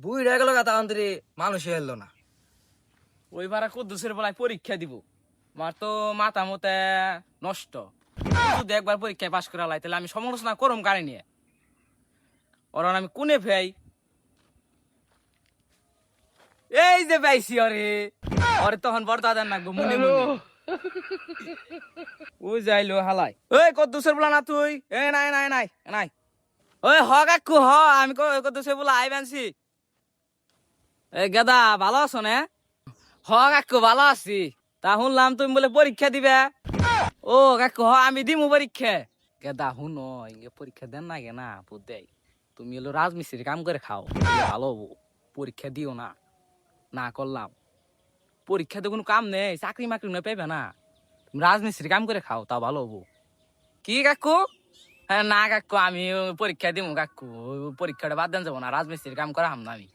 বুইড়া গেল কথা অন্তরে মানুষ এলো না। ওই ভাড়া কুদ্দুসের বেলায় পরীক্ষা দিব, আমার তো মাথা মতে নষ্ট। যদি একবার পরীক্ষায় পাশ করা লাই তাহলে আমি সমালোচনা করম গাড়ি নিয়ে, ওরা আমি কোনে ভাই। এই যে পাইছি অরে, ওরে তখন বর্দাদার নাকবো মনে মনে। ওই যাইলো হালাই, ওই কদ্দুসের বলা না তুই? এ নাই নাই নাই নাই, ওই হ কাকু হ, আমি কদ্দুসের বলা আই বানছি। এই গেদা ভালো আছো না? হ কাকু ভালো আছি। তা শুনলাম তুমি বলে পরীক্ষা দিবে। ও কাকু হ আমি দিমু পরীক্ষা। গেদা শুনো, ইঙ্গে পরীক্ষা দেন না গে না বুঝাই। তুমি হলো রাজমিস্ত্রি কাম করে খাও, তাহলে ভালো হবো। পরীক্ষা দিও না, না করলাম। পরীক্ষাতে কোনো কাম নেই, চাকরি মাকরি না পাইবে না। তুমি রাজমিস্ত্রি কাম করে খাও, তা ভালো হবো। কি কাকু? হ্যাঁ না কাকু, আমি পরীক্ষা দিমু কাকু, পরীক্ষাটা বাদ দেন যাবো না, রাজমিস্ত্রি কাম করা হাম না আমি।